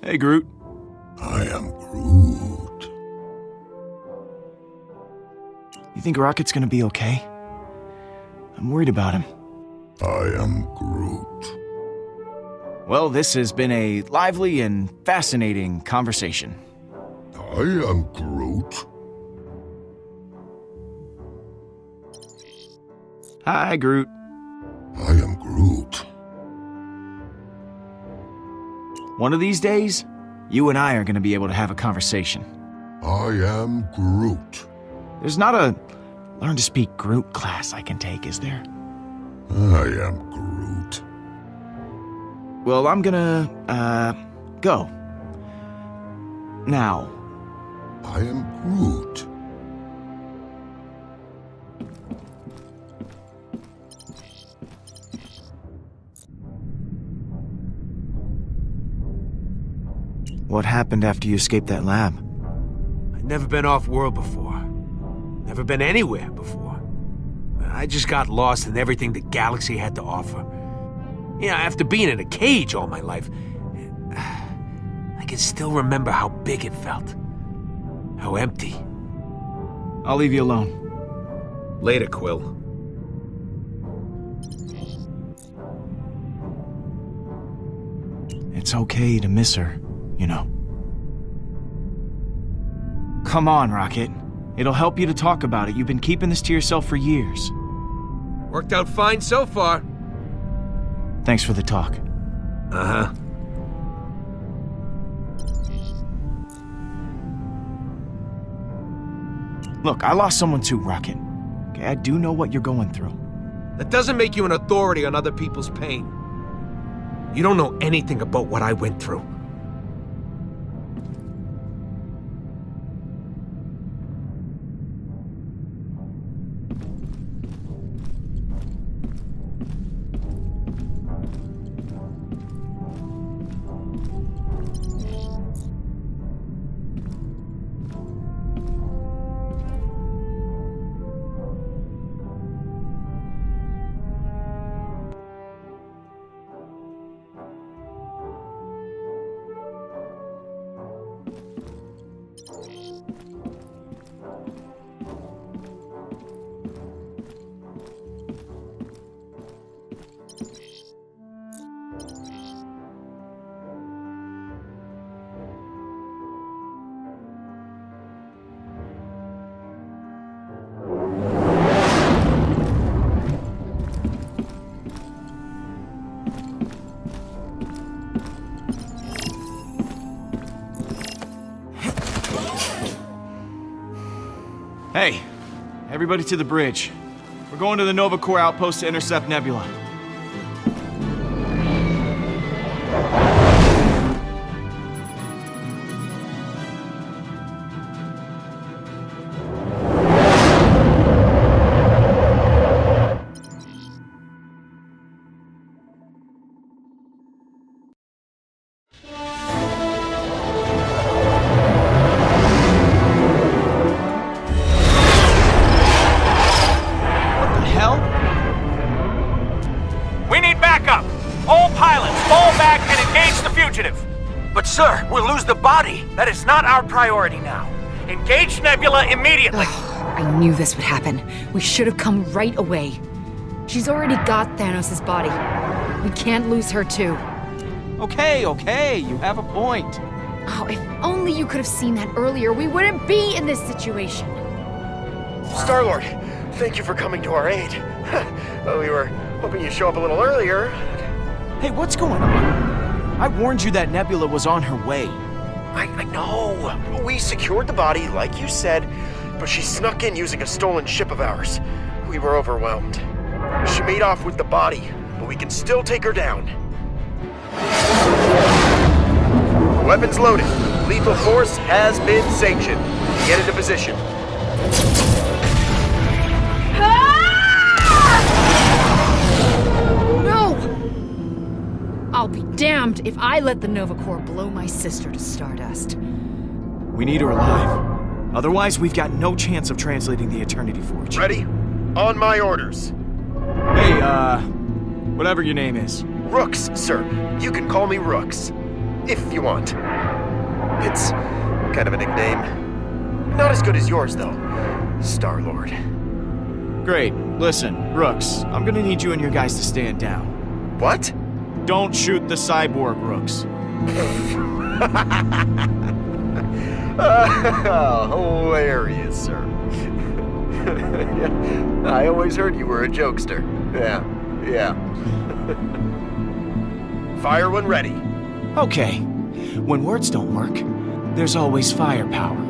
Hey, Groot. I am Groot. You think Rocket's gonna be okay? I'm worried about him. I am Groot. Well, this has been a lively and fascinating conversation. I am Groot. Hi, Groot. I am Groot. One of these days, you and I are gonna be able to have a conversation. I am Groot. There's not a Learn to Speak Groot class I can take, is there? I am Groot. Well, I'm gonna, go. Now. I am Groot. What happened after you escaped that lab? I'd never been off-world before. Never been anywhere before. I just got lost in everything the galaxy had to offer. Yeah, after being in a cage all my life, I can still remember how big it felt. How empty. I'll leave you alone. Later, Quill. It's okay to miss her, you know. Come on, Rocket. It'll help you to talk about it. You've been keeping this to yourself for years. Worked out fine so far. Thanks for the talk. Uh-huh. Look, I lost someone too, Rocket. Okay, I do know what you're going through. That doesn't make you an authority on other people's pain. You don't know anything about what I went through. Hey, everybody to the bridge. We're going to the Nova Corps outpost to intercept Nebula. But sir, we'll lose the body. That is not our priority now. Engage Nebula immediately. I knew this would happen. We should have come right away. She's already got Thanos' body. We can't lose her too. Okay, you have a point. Oh, if only you could have seen that earlier, we wouldn't be in this situation. Star-Lord, thank you for coming to our aid. Well, we were hoping you'd show up a little earlier. Hey, what's going on? I warned you that Nebula was on her way. I know. We secured the body, like you said, but she snuck in using a stolen ship of ours. We were overwhelmed. She made off with the body, but we can still take her down. Weapons loaded. Lethal force has been sanctioned. Get into position. I'll be damned if I let the Nova Corps blow my sister to stardust. We need her alive. Otherwise, we've got no chance of translating the Eternity Forge. Ready? On my orders. Hey, whatever your name is. Rooks, sir. You can call me Rooks. if you want. It's kind of a nickname. Not as good as yours, though. Star-Lord. Great. Listen, Rooks, I'm gonna need you and your guys to stand down. What? Don't shoot the cyborg, Rooks. Hilarious, sir. Yeah, I always heard you were a jokester. Yeah. Fire when ready. Okay. When words don't work, there's always firepower.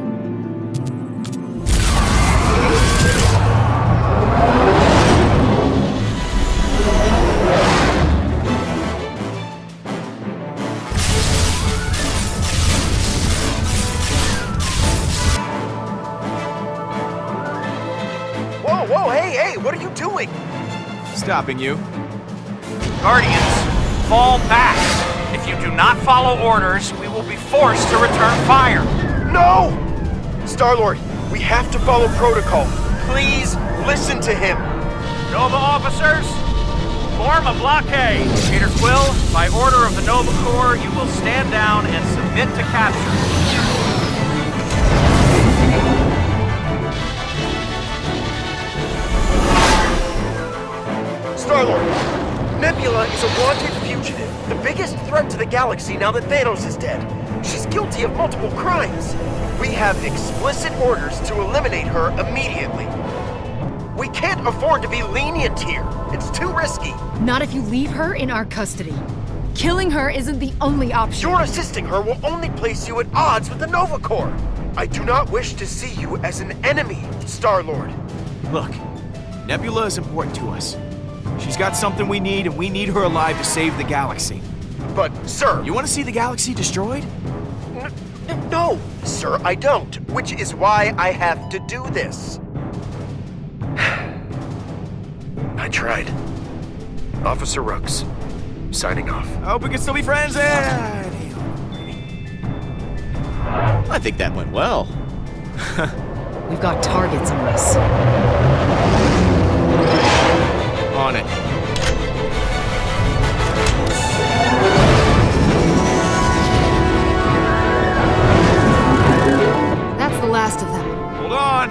Whoa, hey, what are you doing? Stopping you. Guardians, fall back. If you do not follow orders, we will be forced to return fire. No! Star-Lord, we have to follow protocol. Please listen to him. Nova officers, form a blockade. Peter Quill, by order of the Nova Corps, you will stand down and submit to capture. Star-Lord, Nebula is a wanted fugitive, the biggest threat to the galaxy now that Thanos is dead. She's guilty of multiple crimes. We have explicit orders to eliminate her immediately. We can't afford to be lenient here. It's too risky. Not if you leave her in our custody. Killing her isn't the only option. Your assisting her will only place you at odds with the Nova Corps. I do not wish to see you as an enemy, Star-Lord. Look, Nebula is important to us. She's got something we need, and we need her alive to save the galaxy. But, sir... You want to see the galaxy destroyed? No, sir, I don't. Which is why I have to do this. I tried. Officer Rooks, signing off. I hope we can still be friends. I think that went well. We've got targets on us. On it. That's the last of them. Hold on.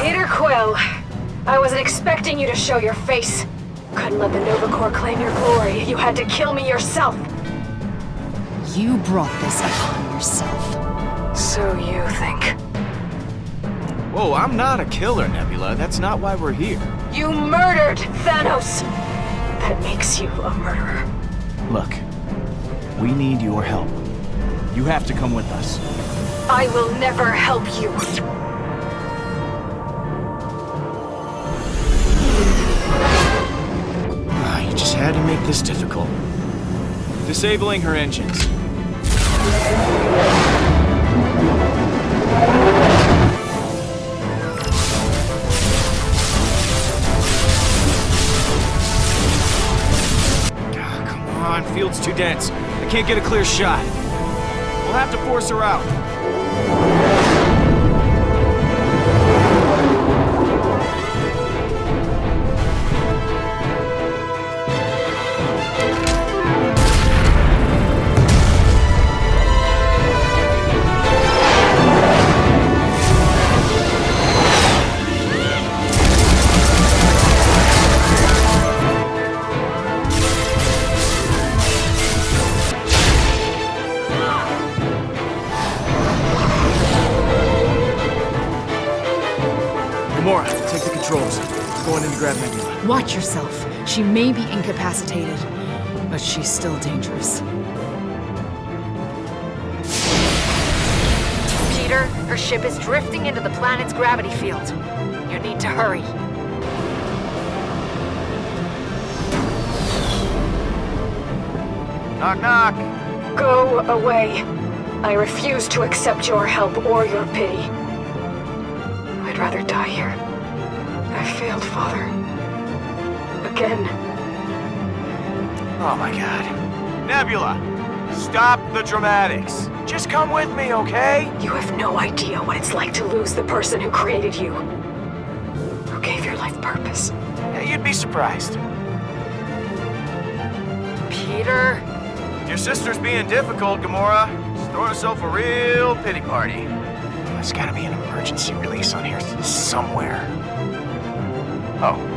Peter Quill, I wasn't expecting you to show your face. Couldn't let the Nova Corps claim your glory. You had to kill me yourself. You brought this upon yourself. So you think. Whoa, I'm not a killer, Nebula. That's not why we're here. You murdered Thanos! That makes you a murderer. Look, we need your help. You have to come with us. I will never help you. You just had to make this difficult. Disabling her engines. Come on, field's too dense. I can't get a clear shot. We'll have to force her out. Gamora, take the controls. We're going in to grab Nebula. Watch yourself. She may be incapacitated, but she's still dangerous. Peter, her ship is drifting into the planet's gravity field. You need to hurry. Knock, knock. Go away. I refuse to accept your help or your pity. I'd rather die here. I failed, Father. Again. Oh my god. Nebula, stop the dramatics. Just come with me, okay? You have no idea what it's like to lose the person who created you. Who gave your life purpose. Yeah, you'd be surprised. Your sister's being difficult, Gamora. She's throwing herself a real pity party. There's gotta be an emergency release on here somewhere. Oh.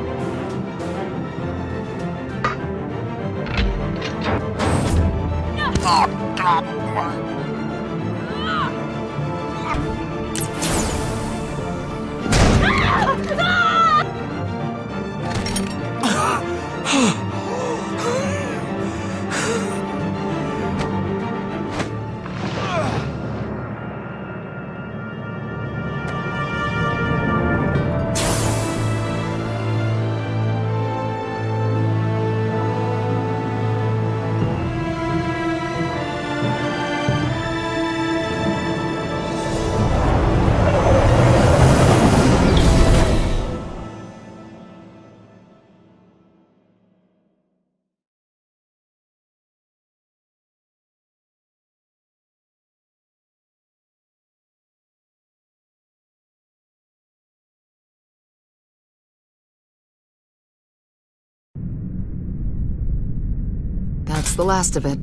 That's the last of it.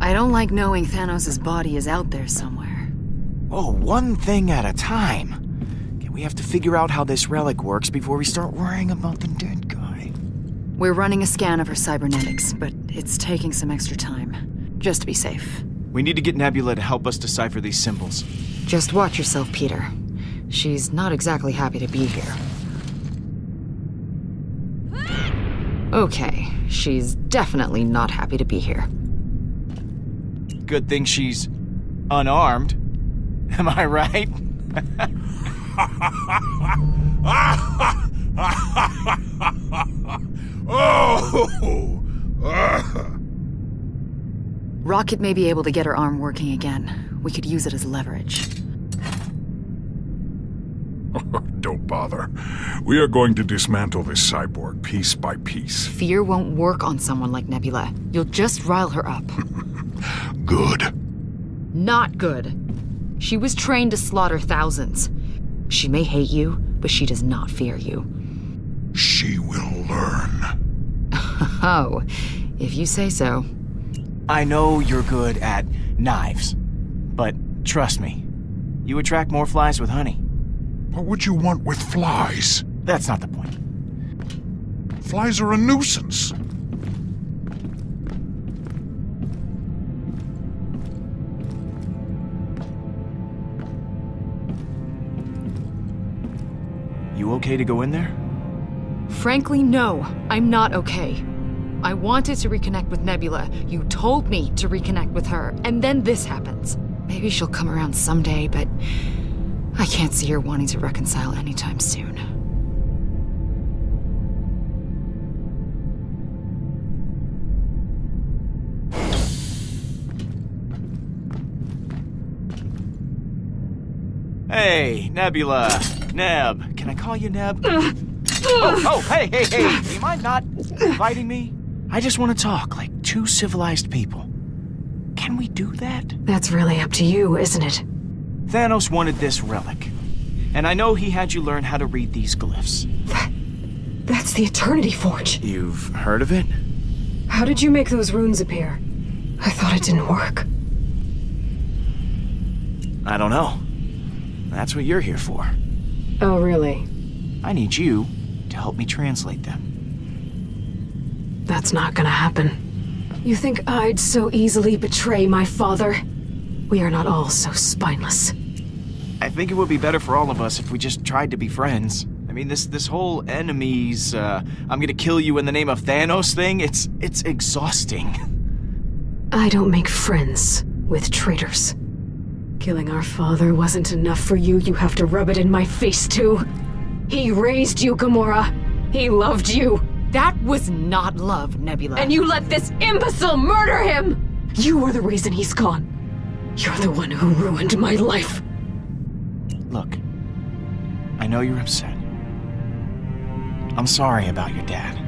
I don't like knowing Thanos' body is out there somewhere. Oh, one thing at a time. Okay, we have to figure out how this relic works before we start worrying about the dead guy. We're running a scan of her cybernetics, but it's taking some extra time. Just to be safe. We need to get Nebula to help us decipher these symbols. Just watch yourself, Peter. She's not exactly happy to be here. Okay, she's definitely not happy to be here. Good thing she's unarmed. Am I right? Rocket may be able to get her arm working again. We could use it as leverage. Don't bother. We are going to dismantle this cyborg piece by piece. Fear won't work on someone like Nebula. You'll just rile her up. Good. Not good. She was trained to slaughter thousands. She may hate you, but she does not fear you. She will learn. Oh, if you say so. I know you're good at knives, but trust me, you attract more flies with honey. What would you want with flies? That's not the point. Flies are a nuisance. You okay to go in there? Frankly, no. I'm not okay. I wanted to reconnect with Nebula. You told me to reconnect with her, and then this happens. Maybe she'll come around someday, but I can't see her wanting to reconcile anytime soon. Hey, Nebula. Neb. Can I call you Neb? Hey. Do you mind not inviting me? I just want to talk like two civilized people. Can we do that? That's really up to you, isn't it? Thanos wanted this relic. And I know he had you learn how to read these glyphs. That's the Eternity Forge. You've heard of it? How did you make those runes appear? I thought it didn't work. I don't know. That's what you're here for. Oh, really? I need you to help me translate them. That's not gonna happen. You think I'd so easily betray my father? We are not all so spineless. I think it would be better for all of us if we just tried to be friends. I mean, this whole enemies, I'm gonna kill you in the name of Thanos thing, it's exhausting. I don't make friends with traitors. Killing our father wasn't enough for you. You have to rub it in my face, too. He raised you, Gamora. He loved you. That was not love, Nebula. And you let this imbecile murder him! You were the reason he's gone. You're the one who ruined my life. Look, I know you're upset. I'm sorry about your dad.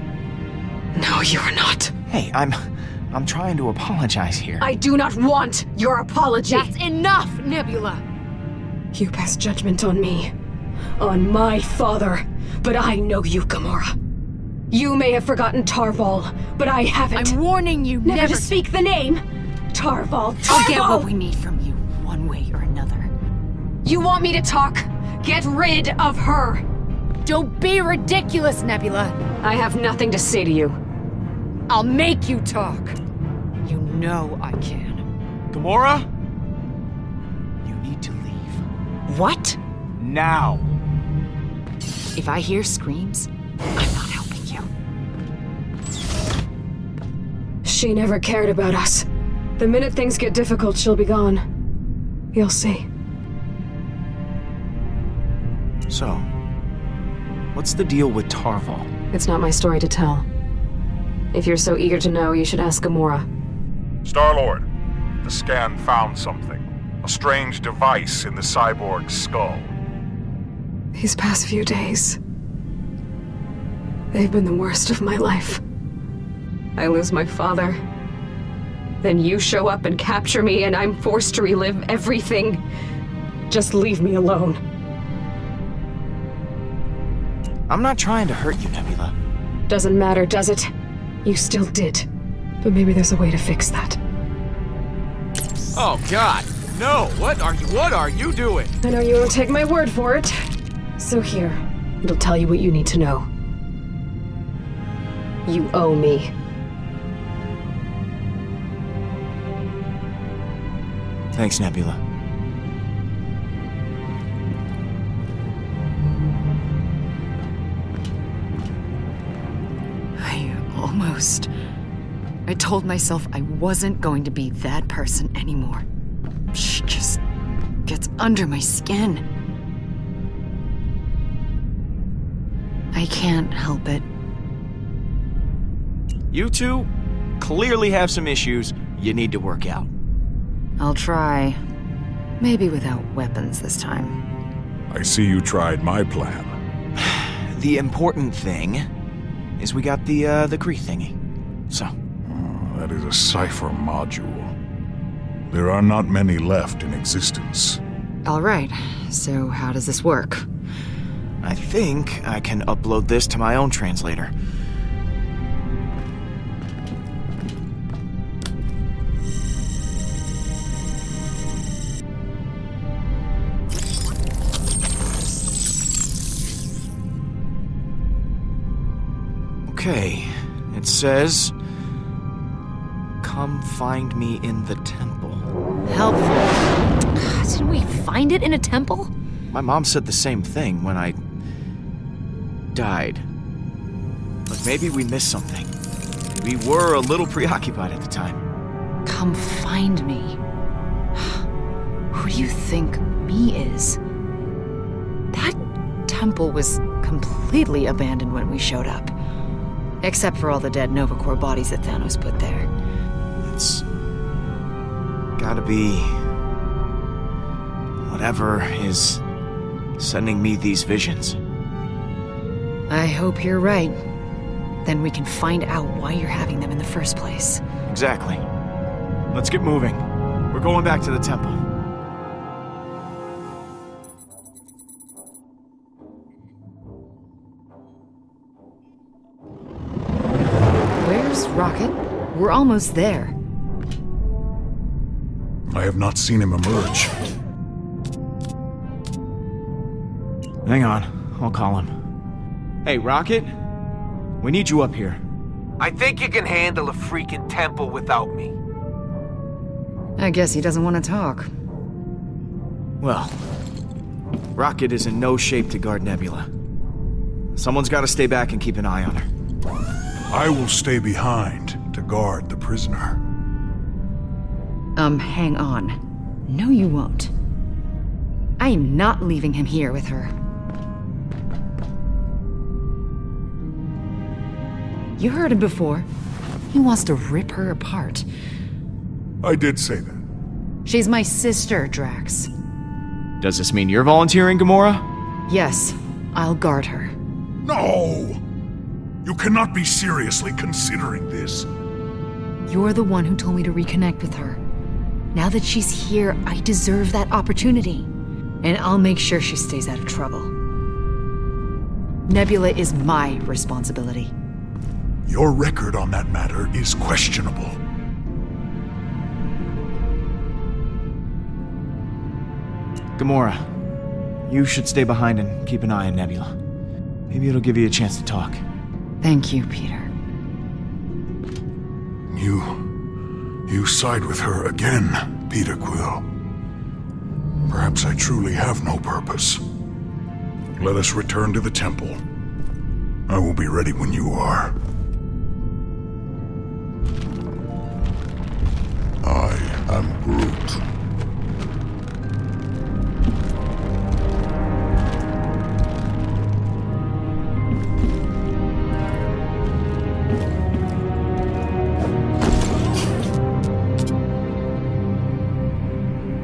No, you're not. Hey, I'm trying to apologize here. I do not want your apology. That's enough, Nebula! You pass judgment on me. On my father. But I know you, Gamora. You may have forgotten Tarval, but I haven't. I'm warning you, never never to speak the name. Tarval, Tarval! I'll get what we need from you, one way or another. You want me to talk? Get rid of her! Don't be ridiculous, Nebula! I have nothing to say to you. I'll make you talk. You know I can. Gamora? You need to leave. What? Now. If I hear screams, I'm not helping you. She never cared about us. The minute things get difficult, she'll be gone. You'll see. So, what's the deal with Tarval? It's not my story to tell. If you're so eager to know, you should ask Gamora. Star-Lord, the scan found something. A strange device in the cyborg's skull. These past few days, they've been the worst of my life. I lose my father. Then you show up and capture me, and I'm forced to relive everything. Just leave me alone. I'm not trying to hurt you, Nebula. Doesn't matter, does it? You still did. But maybe there's a way to fix that. Oh, God. No, what are you doing? I know you won't take my word for it. So here, it'll tell you what you need to know. You owe me. Thanks, Nebula. I told myself I wasn't going to be that person anymore. She just gets under my skin. I can't help it. You two clearly have some issues you need to work out. I'll try. Maybe without weapons this time. I see you tried my plan. The important thing is we got the Kree thingy. So. That is a cipher module. There are not many left in existence. All right, so how does this work? I think I can upload this to my own translator. Okay, it says, "Come find me in the temple." Helpful. Didn't we find it in a temple? My mom said the same thing when I died. But maybe we missed something. We were a little preoccupied at the time. Come find me. Who do you think me is? That temple was completely abandoned when we showed up. Except for all the dead Nova Corps bodies that Thanos put there. It's gotta be whatever is sending me these visions. I hope you're right. Then we can find out why you're having them in the first place. Exactly. Let's get moving. We're going back to the temple. Where's Rocket? We're almost there. I have not seen him emerge. Hang on, I'll call him. Hey, Rocket? We need you up here. I think you can handle a freaking temple without me. I guess he doesn't want to talk. Well, Rocket is in no shape to guard Nebula. Someone's got to stay back and keep an eye on her. I will stay behind to guard the prisoner. Hang on. No, you won't. I am not leaving him here with her. You heard him before. He wants to rip her apart. I did say that. She's my sister, Drax. Does this mean you're volunteering, Gamora? Yes, I'll guard her. No! You cannot be seriously considering this. You're the one who told me to reconnect with her. Now that she's here, I deserve that opportunity. And I'll make sure she stays out of trouble. Nebula is my responsibility. Your record on that matter is questionable. Gamora, you should stay behind and keep an eye on Nebula. Maybe it'll give you a chance to talk. Thank you, Peter. You side with her again, Peter Quill. Perhaps I truly have no purpose. Let us return to the temple. I will be ready when you are. I am Groot.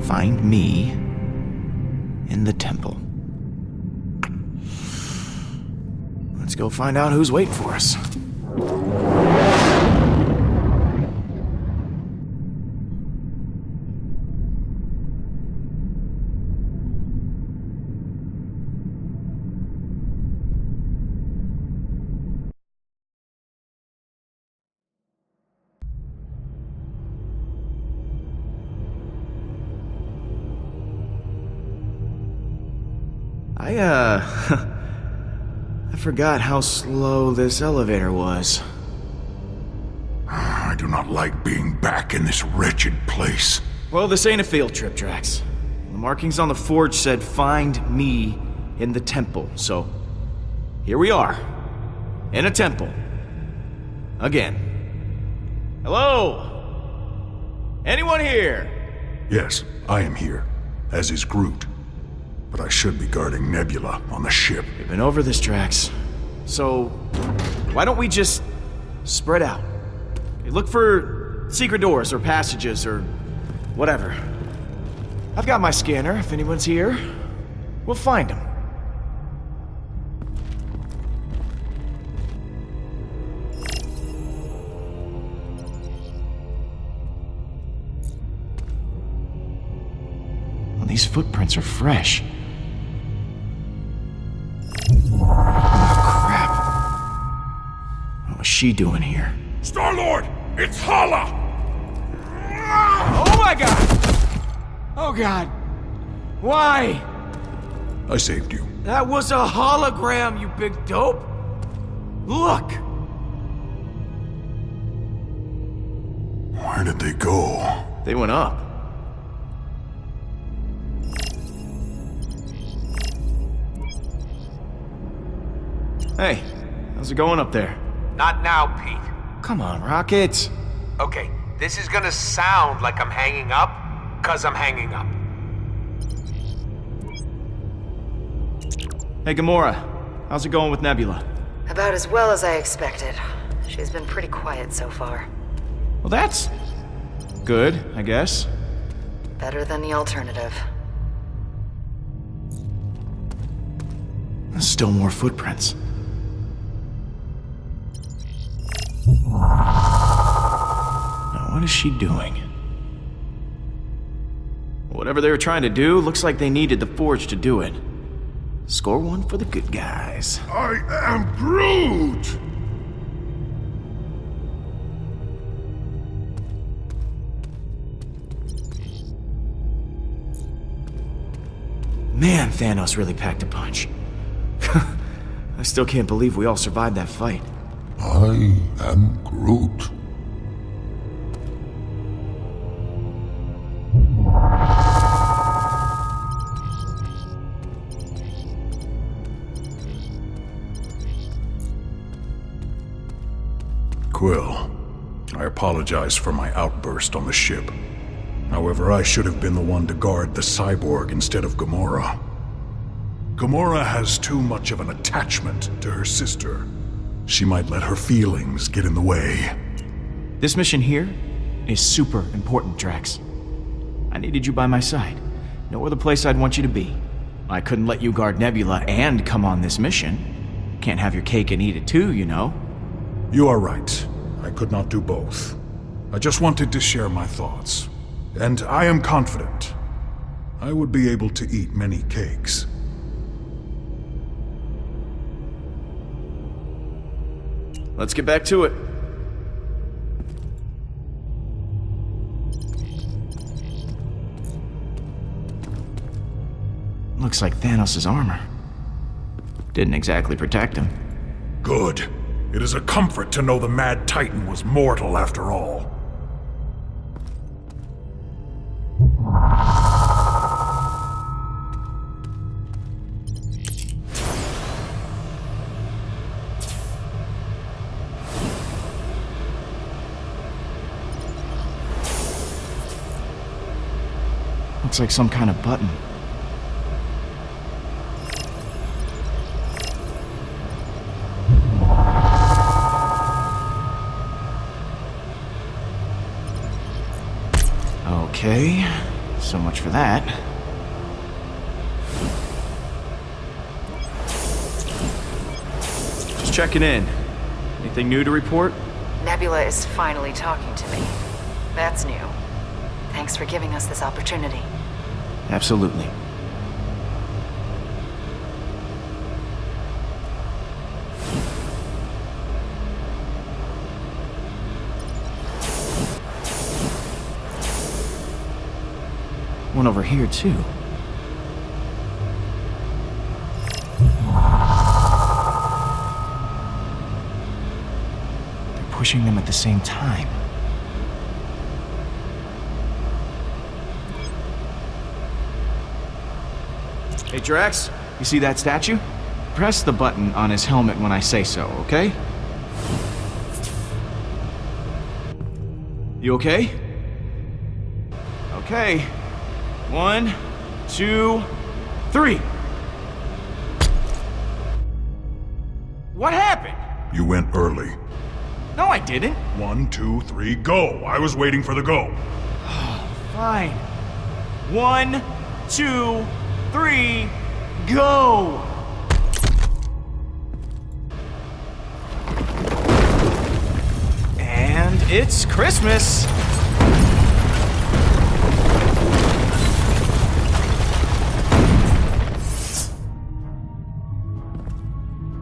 Find me in the temple. Let's go find out who's waiting for us. I forgot how slow this elevator was. I do not like being back in this wretched place. Well, this ain't a field trip, Drax. The markings on the forge said, find me in the temple, so here we are, in a temple. Again. Hello? Anyone here? Yes, I am here, as is Groot. But I should be guarding Nebula on the ship. We've been over this, Drax. So, why don't we just spread out? Okay, look for secret doors or passages or whatever. I've got my scanner. If anyone's here, we'll find them. Well, these footprints are fresh. What's she doing here? Star-Lord! It's Hala! Oh my god! Oh god! Why? I saved you. That was a hologram, you big dope! Look! Where did they go? They went up. Hey, how's it going up there? Not now, Pete. Come on, Rocket. Okay, this is gonna sound like I'm hanging up, 'cause I'm hanging up. Hey, Gamora. How's it going with Nebula? About as well as I expected. She's been pretty quiet so far. Well, that's good, I guess. Better than the alternative. Still more footprints. Now, what is she doing? Whatever they were trying to do, looks like they needed the forge to do it. Score one for the good guys. I am Groot! Man, Thanos really packed a punch. I still can't believe we all survived that fight. I am Groot. Quill, I apologize for my outburst on the ship. However, I should have been the one to guard the cyborg instead of Gamora. Gamora has too much of an attachment to her sister. She might let her feelings get in the way. This mission here is super important, Drax. I needed you by my side. No other place I'd want you to be. I couldn't let you guard Nebula and come on this mission. Can't have your cake and eat it too, you know. You are right. I could not do both. I just wanted to share my thoughts. And I am confident I would be able to eat many cakes. let's get back to it. Looks like Thanos' armor. Didn't exactly protect him. Good. It is a comfort to know the Mad Titan was mortal after all. Looks like some kind of button. Okay, so much for that. Just checking in. Anything new to report? Nebula is finally talking to me. That's new. Thanks for giving us this opportunity. Absolutely. One over here, too. They're pushing them at the same time. Hey, Drax, you see that statue? Press the button on his helmet when I say so, okay? You okay? Okay. 1, 2, 3. What happened? You went early. No, I didn't. 1, 2, 3, go! I was waiting for the go. Fine. 1, 2, 3, go! And it's Christmas.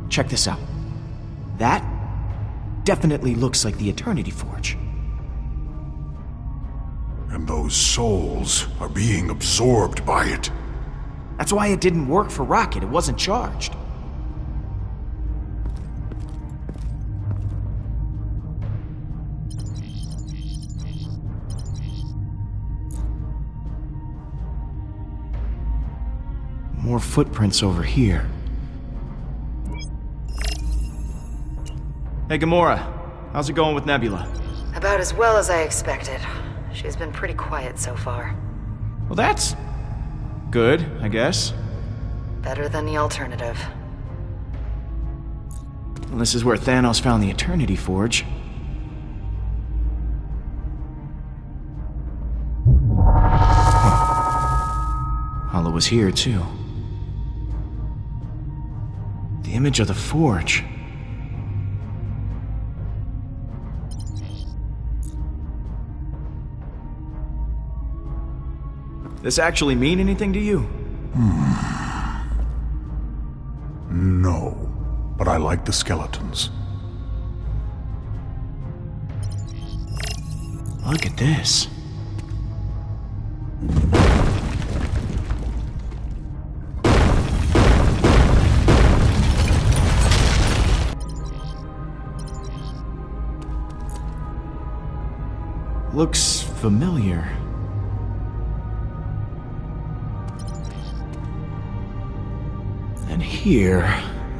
Check this out. That definitely looks like the Eternity Forge. And those souls are being absorbed by it. That's why it didn't work for Rocket. It wasn't charged. More footprints over here. Hey, Gamora. How's it going with Nebula? About as well as I expected. She's been pretty quiet so far. Well, that's good, I guess. Better than the alternative. Well, this is where Thanos found the Eternity Forge. Hala was here, too. The image of the forge. This actually mean anything to you? No, but I like the skeletons. Look at this. Looks familiar. And here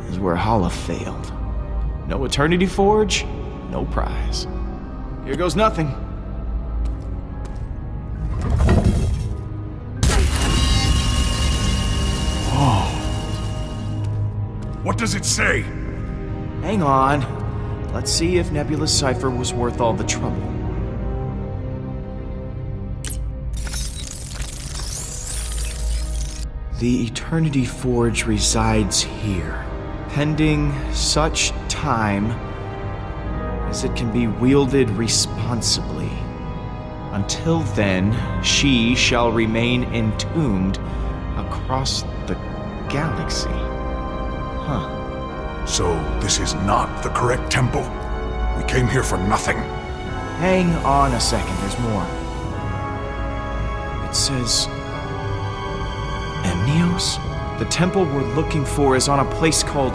is where Hala failed. No Eternity Forge, no prize. Here goes nothing. Whoa. What does it say? Hang on. Let's see if Nebula's cipher was worth all the trouble. The Eternity Forge resides here, pending such time as it can be wielded responsibly. Until then, she shall remain entombed across the galaxy. Huh. So this is not the correct temple? We came here for nothing. Hang on a second, there's more. It says... Emnios? The temple we're looking for is on a place called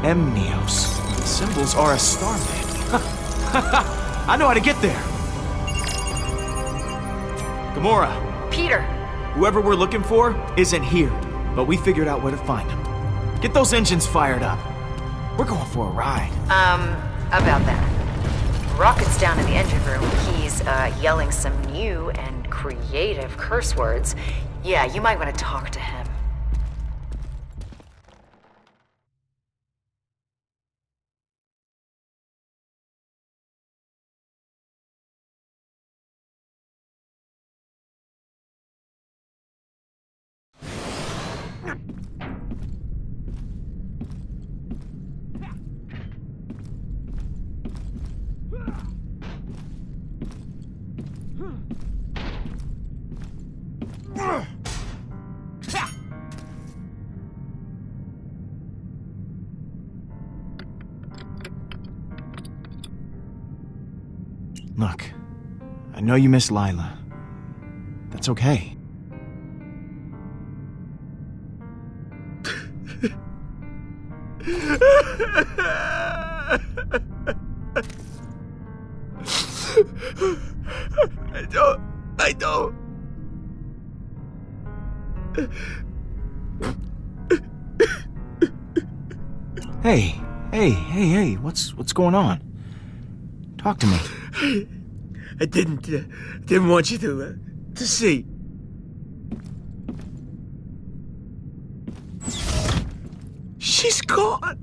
Emnios. The symbols are a starman. I know how to get there! Gamora, Peter! whoever we're looking for isn't here, but we figured out where to find him. Get those engines fired up. We're going for a ride. About that. Rocket's down in the engine room. He's, yelling some new and creative curse words. Yeah, you might want to talk to him. Look, I know you miss Lila. That's okay. I don't. Hey, what's going on? Talk to me. I didn't want you to see. She's gone.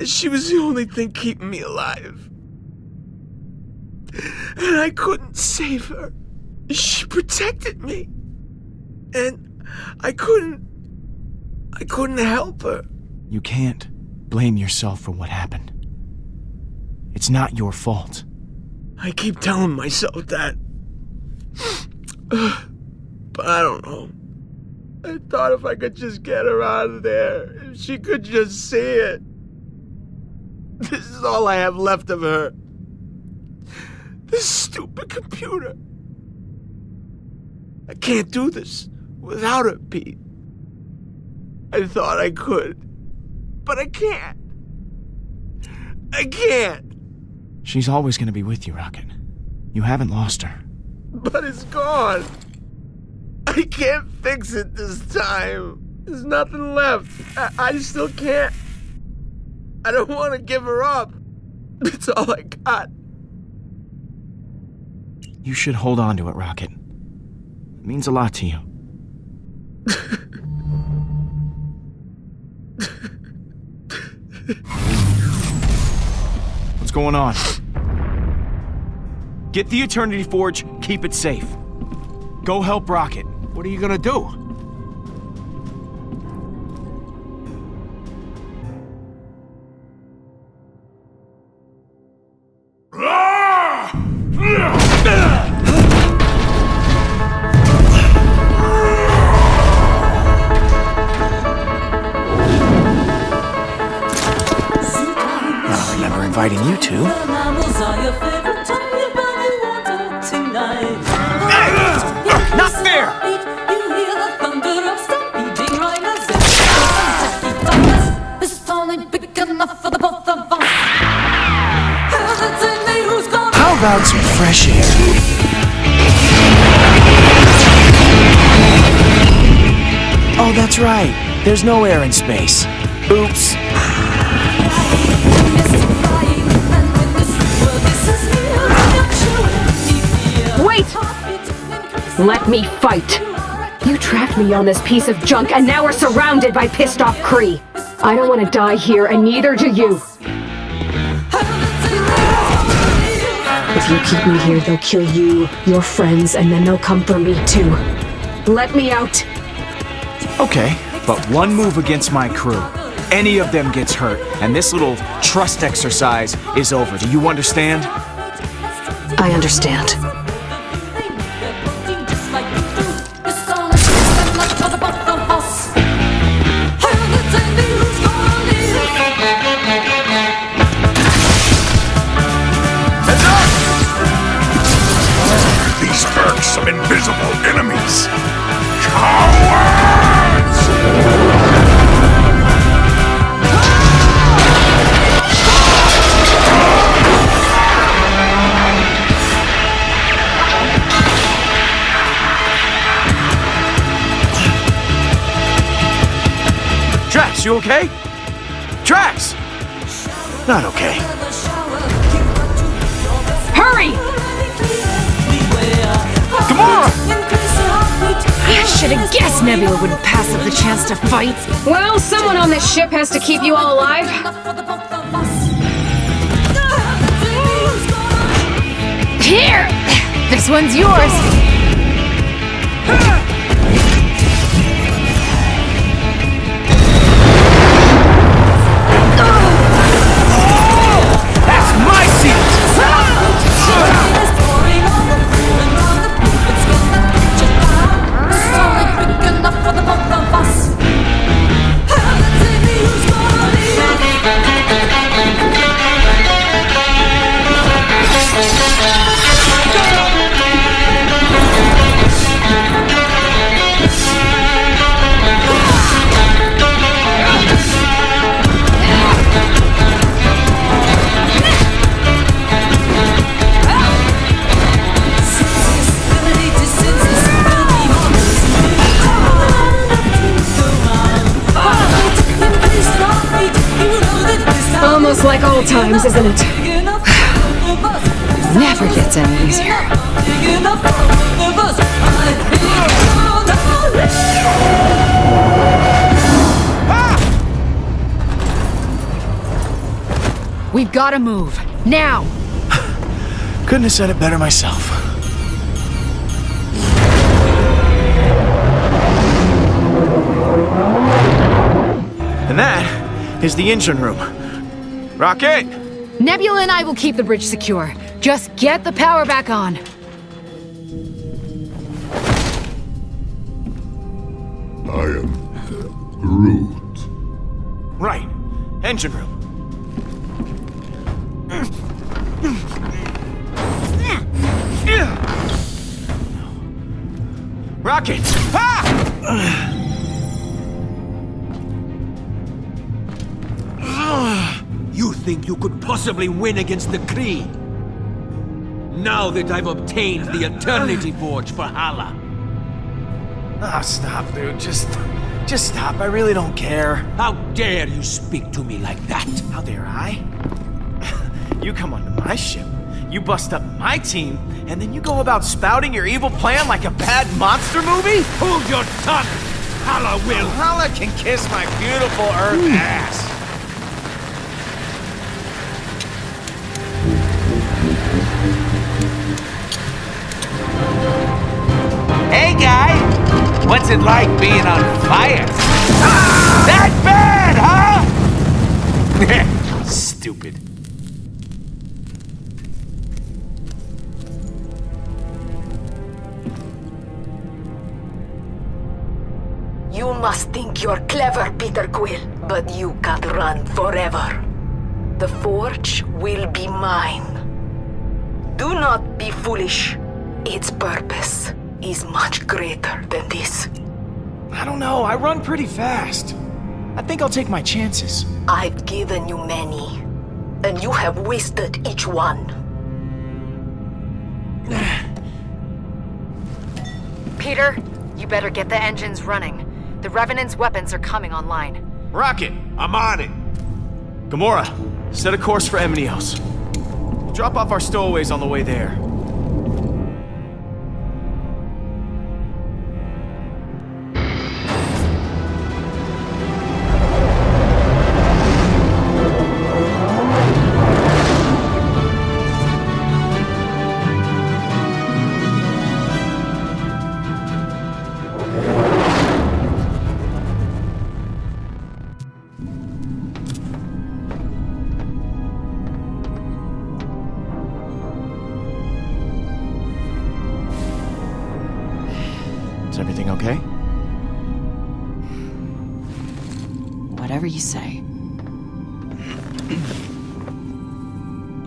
She was the only thing keeping me alive. And I couldn't save her. She protected me. And I couldn't help her. You can't blame yourself for what happened. It's not your fault. I keep telling myself that. But I don't know. I thought if I could just get her out of there, if she could just see it. This is all I have left of her. This stupid computer. I can't do this without her, Pete. I thought I could, but I can't. I can't. She's always gonna be with you, Rocket. You haven't lost her. But it's gone. I can't fix it this time. There's nothing left. I still can't. I don't want to give her up. It's all I got. You should hold on to it, Rocket. It means a lot to you. What's going on? Get the Eternity Forge, keep it safe. Go help Rocket. What are you gonna do? I remember inviting you to. Not fair! How about some fresh air? Oh, that's right. There's no air in space. Oops. Wait! Let me fight. You trapped me on this piece of junk, and now we're surrounded by pissed-off Kree. I don't want to die here, and neither do you. If you keep me here, they'll kill you, your friends, and then they'll come for me too. Let me out. Okay, but one move against my crew. Any of them gets hurt, and this little trust exercise is over. Do you understand? I understand. Drax, you okay? Drax! Not okay. Hurry! Gamora! I should have guessed Nebula wouldn't pass up the chance to fight. Well, someone on this ship has to keep you all alive. Here! This one's yours. That's my seat! Almost like old times, isn't it? Never gets any easier. We've got to move. Now! Couldn't have said it better myself. And that is the engine room. Rocket! Nebula and I will keep the bridge secure. Just get the power back on. I am Groot. Right. Engine room. Rocket! You think you could possibly win against the Kree? Now that I've obtained the Eternity Forge for Hala. Ah, stop, dude. Just stop. I really don't care. How dare you speak to me like that? How dare I? You come onto my ship, you bust up my team, and then you go about spouting your evil plan like a bad monster movie? Hold your tongue! Hala will! Hala can kiss my beautiful Earth ass. Hey, guy! What's it like being on fire? That bad, huh? Stupid. You must think you're clever, Peter Quill, but you can't run forever. The forge will be mine. Do not be foolish. Its purpose is much greater than this. I don't know. I run pretty fast. I think I'll take my chances. I've given you many, and you have wasted each one. Peter, you better get the engines running. The Revenant's weapons are coming online. Rocket! I'm on it. Gamora, set a course for Emnios. We'll drop off our stowaways on the way there. Is everything okay? Whatever you say.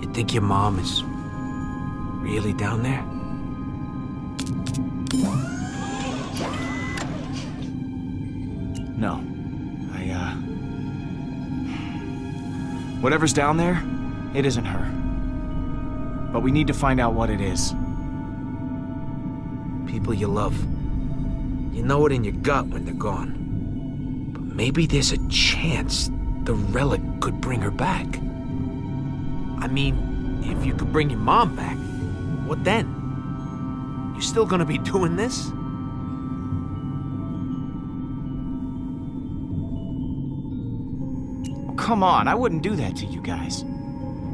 You think your mom is really down there? No. Whatever's down there, it isn't her. But we need to find out what it is. People you love. You know it in your gut when they're gone. But maybe there's a chance the relic could bring her back. I mean, if you could bring your mom back, what then? You still gonna be doing this? Come on, I wouldn't do that to you guys.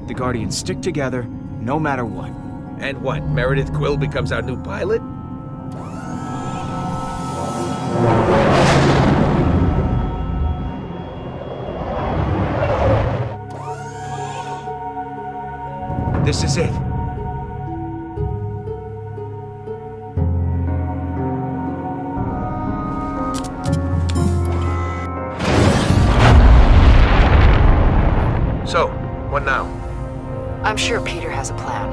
The Guardians stick together, no matter what. And what, Meredith Quill becomes our new pilot? This is it. So, what now? I'm sure Peter has a plan.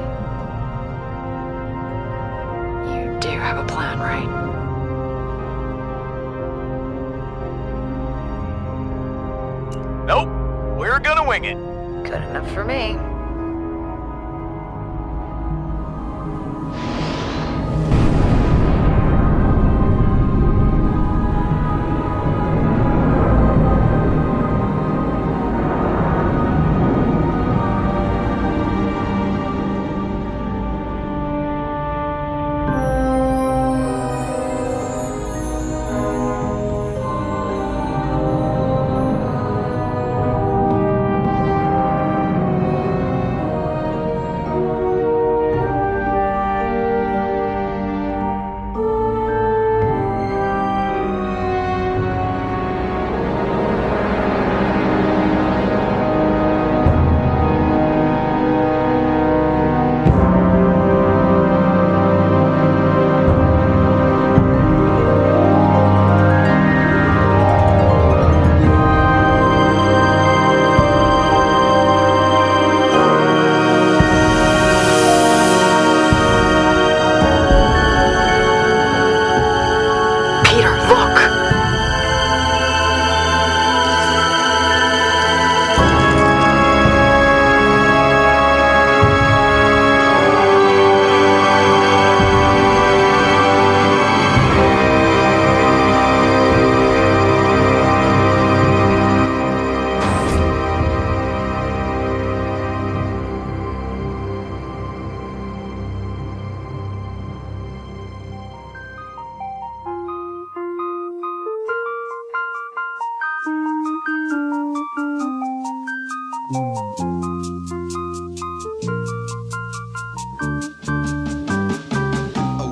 You do have a plan, right? Nope. We're gonna wing it. Good enough for me.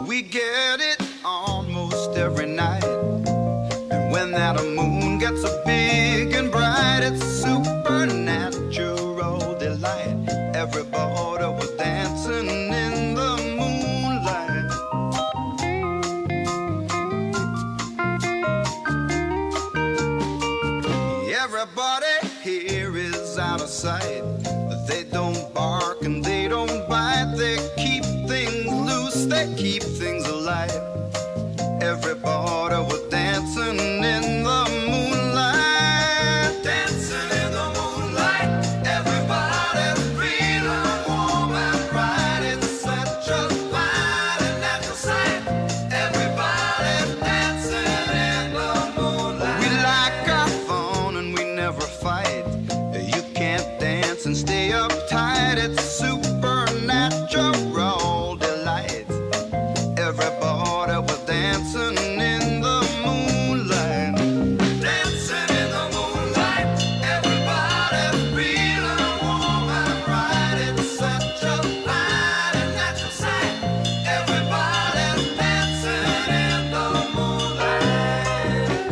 We get it almost every night. And when that moon gets so big and bright, it's supernatural delight. Everybody was dancing in the moonlight. Everybody here is out of sight. They don't bark and they don't bite. They keep things loose, they keep things alive. Everybody was dancing in the moonlight. Dancing in the moonlight. Everybody feeling warm and bright. It's such a fine and natural sight. Everybody dancing in the moonlight. We like our fun and we never fight. You can't dance and stay uptight. It's supernatural delight. Everybody was dancing in the moonlight. Dancing in the moonlight. Everybody feeling warm and bright. It's such a fine and natural sight. Everybody dancing in the moonlight.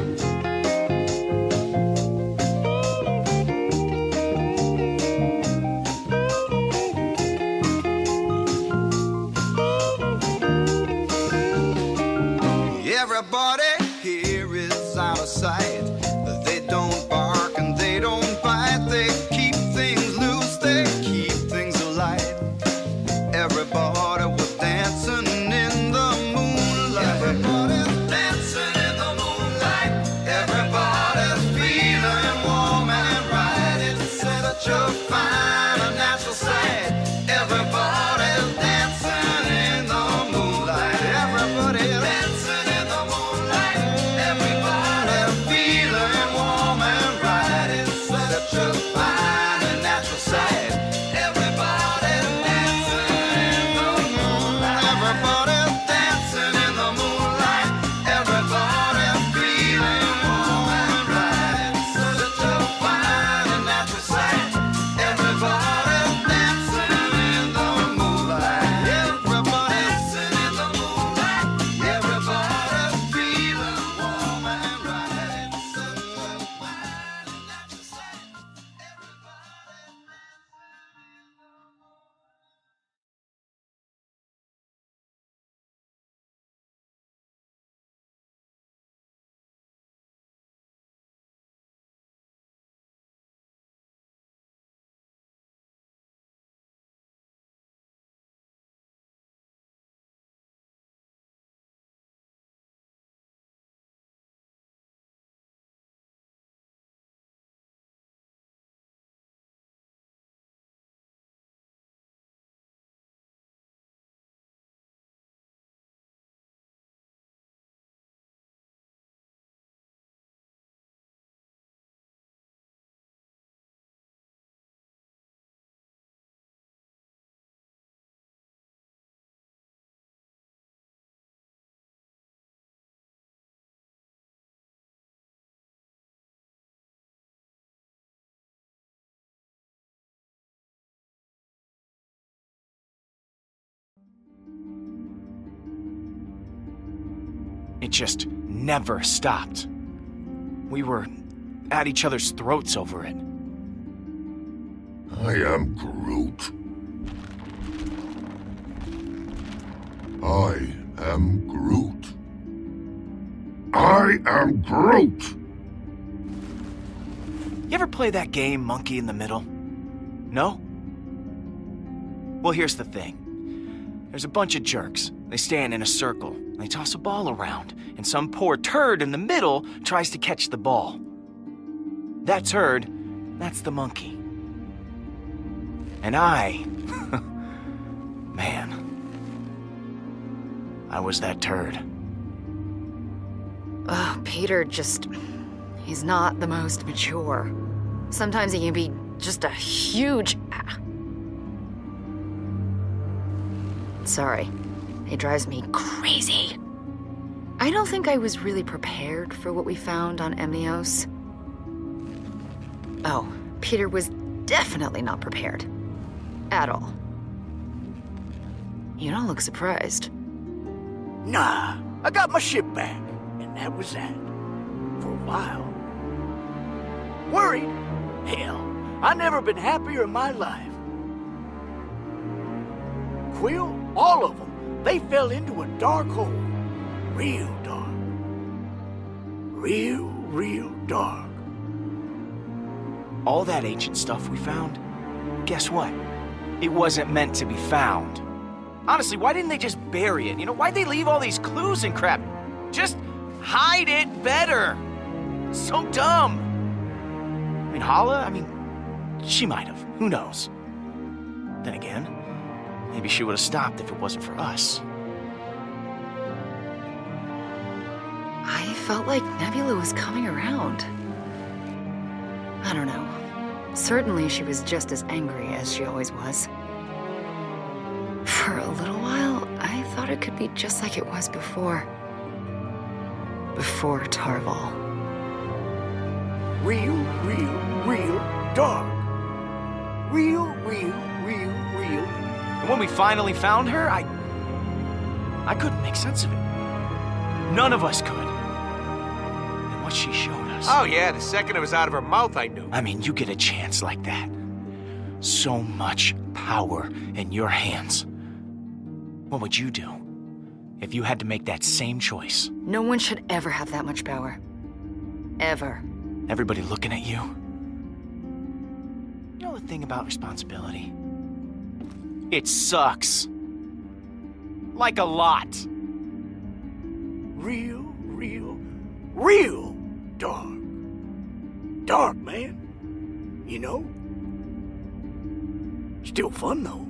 It just never stopped. We were at each other's throats over it. I am Groot. I am Groot. I am Groot! You ever play that game, Monkey in the Middle? No? Well, here's the thing. There's a bunch of jerks. They stand in a circle. They toss a ball around, and some poor turd in the middle tries to catch the ball. That turd, that's the monkey. And I... man... I was that turd. Ugh, Peter just... he's not the most mature. Sometimes he can be just a huge... Sorry. It drives me crazy. I don't think I was really prepared for what we found on Emnios. Oh, Peter was definitely not prepared. At all. You don't look surprised. Nah, I got my ship back, and that was that. For a while. Worried? Hell, I never been happier in my life. Quill, all of them, they fell into a dark hole. Real dark. Real dark. All that ancient stuff we found, guess what? It wasn't meant to be found. Honestly, why didn't they just bury it? You know, why'd they leave all these clues and crap? Just hide it better. So dumb. I mean, Hala, she might have. Who knows? Then again, maybe she would have stopped if it wasn't for us. I felt like Nebula was coming around. I don't know. Certainly she was just as angry as she always was. For a little while, I thought it could be just like it was before. Before Tarval. Real dark. Real. And when we finally found her, I couldn't make sense of it. None of us could. And what she showed us... Oh yeah, the second it was out of her mouth, I knew. I mean, you get a chance like that. So much power in your hands. What would you do if you had to make that same choice? No one should ever have that much power. Ever. Everybody looking at you. You know the thing about responsibility? It sucks. Like a lot. Real dark. Dark, man. You know? Still fun, though.